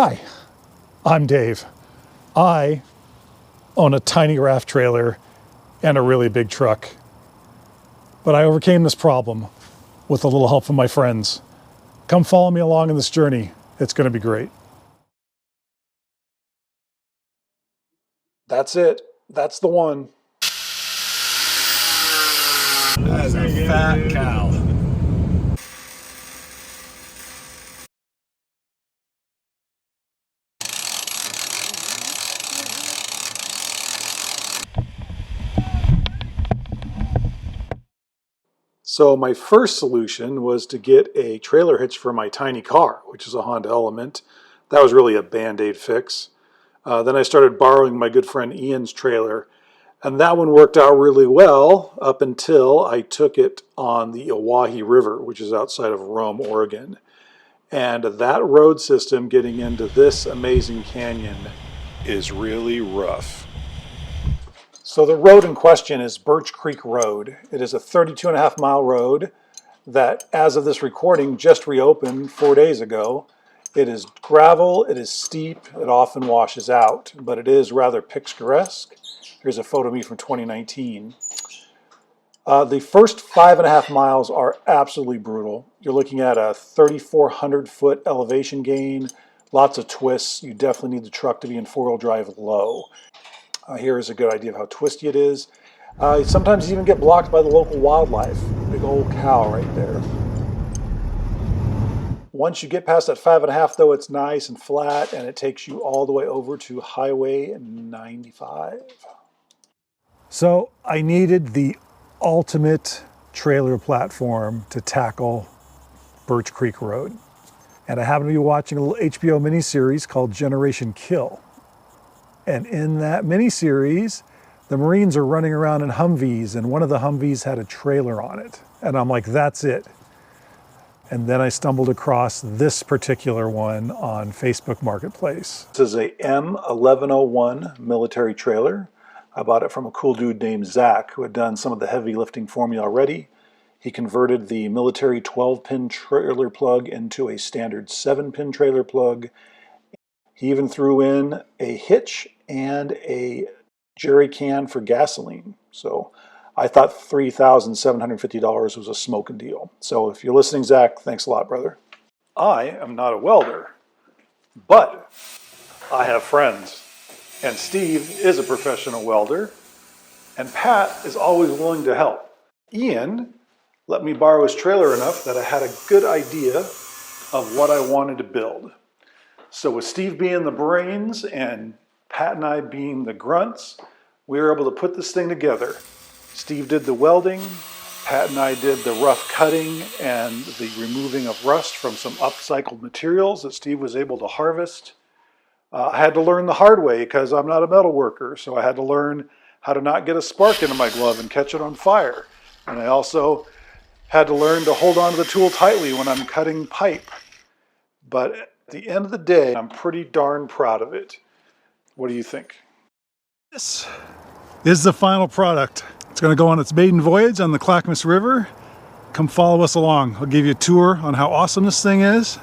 Hi, I'm Dave. I own a tiny raft trailer and a really big truck, but I overcame this problem with a little help from my friends. Come follow me along in this journey. It's going to be great. That's it. That's the one. That is a fat cow. So my first solution was to get a trailer hitch for my tiny car, which is a Honda Element. That was really a Band-Aid fix. Then I started borrowing my good friend Ian's trailer, and that one worked out really well up until I took it on the Owyhee River, which is outside of Rome, Oregon. And that road system getting into this amazing canyon is really rough. So the road in question is Birch Creek Road. It is a 32.5-mile road that, as of this recording, just reopened 4 days ago. It is gravel, it is steep, it often washes out, but it is rather picturesque. Here's a photo of me from 2019. The first 5.5 miles are absolutely brutal. You're looking at a 3,400-foot elevation gain, lots of twists. You definitely need the truck to be in four-wheel drive low. Here is a good idea of how twisty it is. Sometimes you even get blocked by the local wildlife. Big old cow right there. Once you get past that 5.5, though, it's nice and flat, and it takes you all the way over to Highway 95. So I needed the ultimate trailer platform to tackle Birch Creek Road. And I happen to be watching a little HBO miniseries called Generation Kill. And in that miniseries, the Marines are running around in Humvees, and one of the Humvees had a trailer on it. And I'm like, that's it. And then I stumbled across this particular one on Facebook Marketplace. This is a M1101 military trailer. I bought it from a cool dude named Zach, who had done some of the heavy lifting for me already. He converted the military 12-pin trailer plug into a standard 7-pin trailer plug. He even threw in a hitch and a jerry can for gasoline. So I thought $3,750 was a smoking deal. So if you're listening, Zach, thanks a lot, brother. I am not a welder, but I have friends. And Steve is a professional welder, and Pat is always willing to help. Ian let me borrow his trailer enough that I had a good idea of what I wanted to build. So with Steve being the brains and Pat and I being the grunts, we were able to put this thing together. Steve did the welding, Pat and I did the rough cutting and the removing of rust from some upcycled materials that Steve was able to harvest. I had to learn the hard way because I'm not a metal worker, so I had to learn how to not get a spark into my glove and catch it on fire. And I also had to learn to hold on to the tool tightly when I'm cutting pipe. But at the end of the day, I'm pretty darn proud of it. What do you think? This is the final product. It's going to go on its maiden voyage on the Clackamas River. Come follow us along. I'll give you a tour on how awesome this thing is.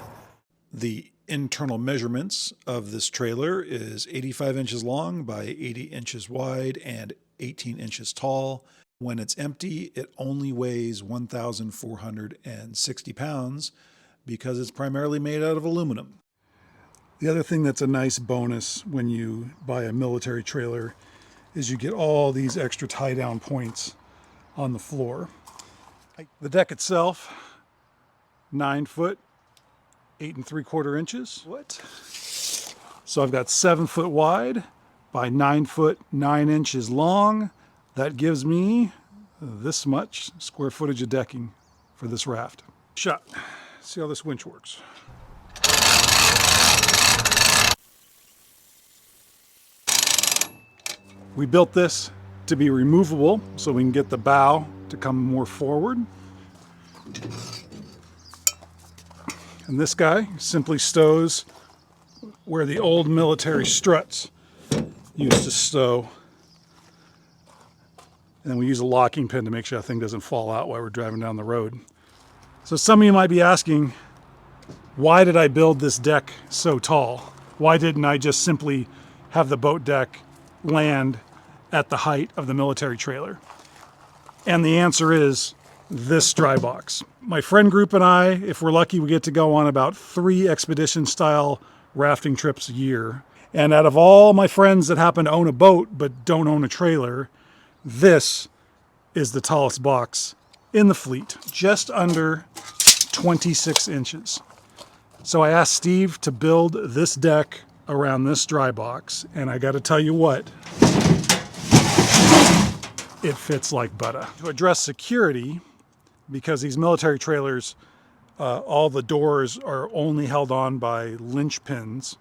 The internal measurements of this trailer is 85 inches long by 80 inches wide and 18 inches tall. When it's empty, it only weighs 1,460 pounds because it's primarily made out of aluminum. The other thing that's a nice bonus when you buy a military trailer is you get all these extra tie-down points on the floor. The deck itself, 9 foot, 8 3/4 inches. What? So I've got 7 foot wide by 9 foot 9 inches long. That gives me this much square footage of decking for this raft. Shot. See how this winch works. We built this to be removable so we can get the bow to come more forward. And this guy simply stows where the old military struts used to stow. And then we use a locking pin to make sure that thing doesn't fall out while we're driving down the road. So some of you might be asking, why did I build this deck so tall? Why didn't I just simply have the boat deck land at the height of the military trailer? And the answer is this dry box. My friend group and I, if we're lucky, we get to go on about 3 expedition style rafting trips a year. And out of all my friends that happen to own a boat but don't own a trailer, this is the tallest box in the fleet, just under 26 inches. So I asked Steve to build this deck around this dry box, and I gotta tell you what, it fits like butter. To address security, because these military trailers, all the doors are only held on by linch pins,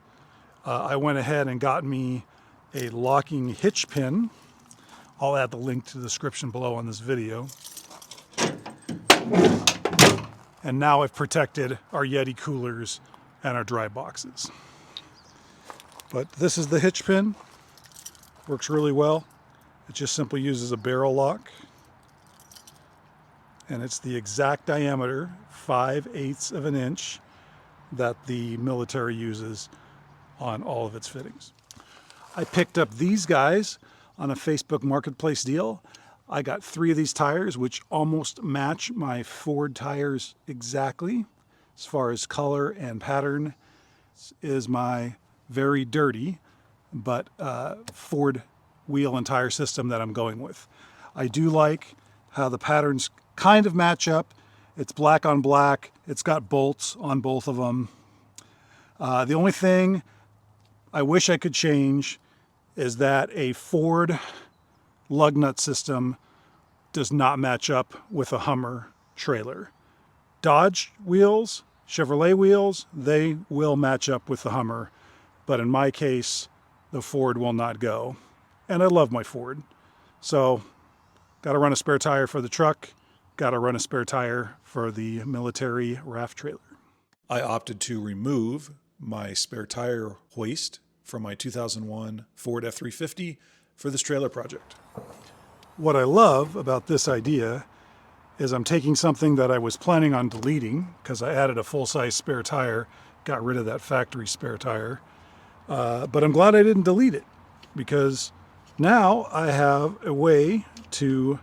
I went ahead and got me a locking hitch pin. I'll add the link to the description below on this video. And now I've protected our Yeti coolers and our dry boxes. But this is the hitch pin. Works really well. It just simply uses a barrel lock. And it's the exact diameter, 5/8 of an inch, that the military uses on all of its fittings. I picked up these guys on a Facebook Marketplace deal. I got 3 of these tires, which almost match my Ford tires exactly. As far as color and pattern, is my very dirty, but Ford wheel and tire system that I'm going with. I do like how the patterns kind of match up. It's black on black. It's got bolts on both of them. The only thing I wish I could change is that a Ford lug nut system does not match up with a Hummer trailer. Dodge wheels, Chevrolet wheels, they will match up with the Hummer, but in my case, the Ford will not go. And I love my Ford. So, gotta run a spare tire for the truck, gotta run a spare tire for the military raft trailer. I opted to remove my spare tire hoist from my 2001 Ford F-350 for this trailer project. What I love about this idea is I'm taking something that I was planning on deleting because I added a full-size spare tire, got rid of that factory spare tire, but I'm glad I didn't delete it because now I have a way to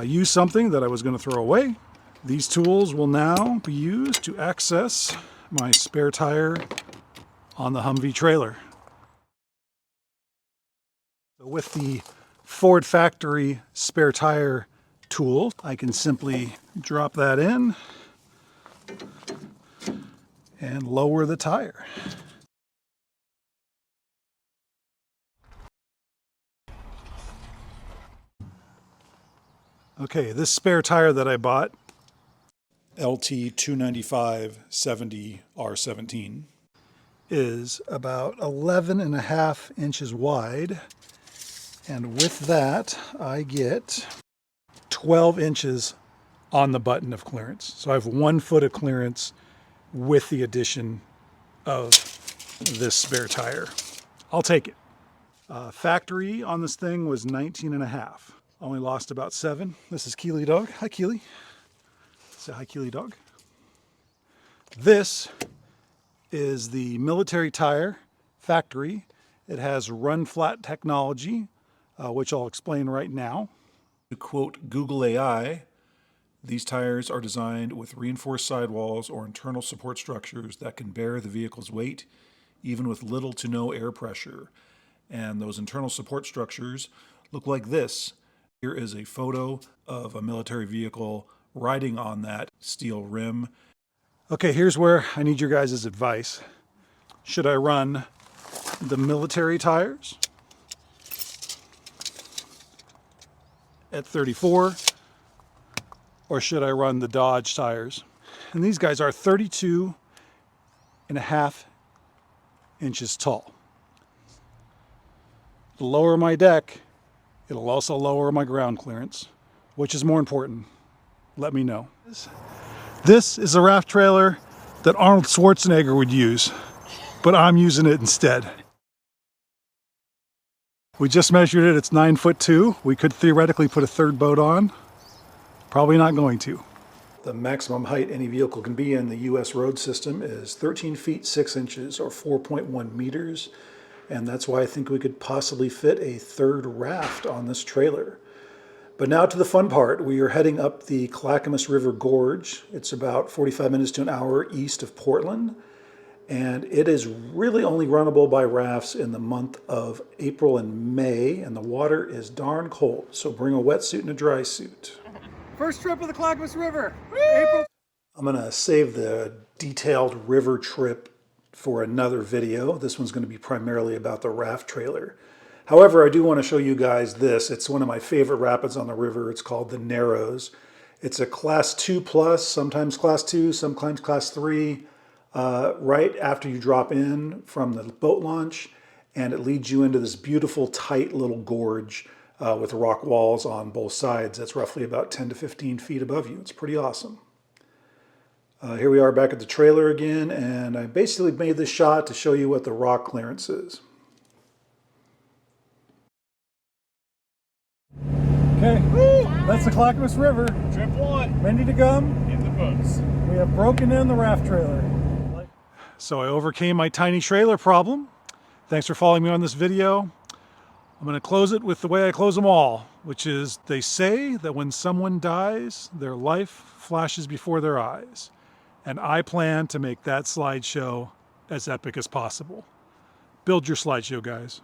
use something that I was going to throw away. These tools will now be used to access my spare tire on the Humvee trailer. So with the Ford factory spare tire tool, I can simply drop that in and lower the tire. Okay, this spare tire that I bought, LT 295/70 R17, is about 11.5 inches wide. And with that, I get 12 inches on the button of clearance. So I have 1 foot of clearance with the addition of this spare tire. I'll take it. Factory on this thing was 19.5. Only lost about 7. This is Keely Dog. Hi, Keely. Say hi, Keely Dog. This is the military tire factory. It has run flat technology, which I'll explain right now. To quote Google AI, these tires are designed with reinforced sidewalls or internal support structures that can bear the vehicle's weight, even with little to no air pressure. And those internal support structures look like this. Here is a photo of a military vehicle riding on that steel rim. Okay, here's where I need your guys' advice. Should I run the military tires at 34, or should I run the Dodge tires? And these guys are 32.5 inches tall. To lower my deck, it'll also lower my ground clearance. Which is more important? Let me know. This is a raft trailer that Arnold Schwarzenegger would use, but I'm using it instead. We just measured it, it's 9'2". We could theoretically put a third boat on. Probably not going to. The maximum height any vehicle can be in the U.S. road system is 13 feet 6 inches or 4.1 meters. And that's why I think we could possibly fit a third raft on this trailer. But now to the fun part. We are heading up the Clackamas River Gorge. It's about 45 minutes to an hour east of Portland. And it is really only runnable by rafts in the month of April and May. And the water is darn cold. So bring a wetsuit and a dry suit. First trip of the Clackamas River. April. I'm going to save the detailed river trip for another video. This one's going to be primarily about the raft trailer. However, I do want to show you guys this. It's one of my favorite rapids on the river. It's called the Narrows. It's a class 2 plus, sometimes class 2, sometimes class 3, right after you drop in from the boat launch. And it leads you into this beautiful, tight little gorge with rock walls on both sides. That's roughly about 10 to 15 feet above you. It's pretty awesome. Here we are back at the trailer again, and I basically made this shot to show you what the rock clearance is. Okay, that's the Clackamas River. Trip 1. Ready to come. In the books. We have broken in the raft trailer. So I overcame my tiny trailer problem. Thanks for following me on this video. I'm going to close it with the way I close them all, which is they say that when someone dies, their life flashes before their eyes. And I plan to make that slideshow as epic as possible. Build your slideshow, guys.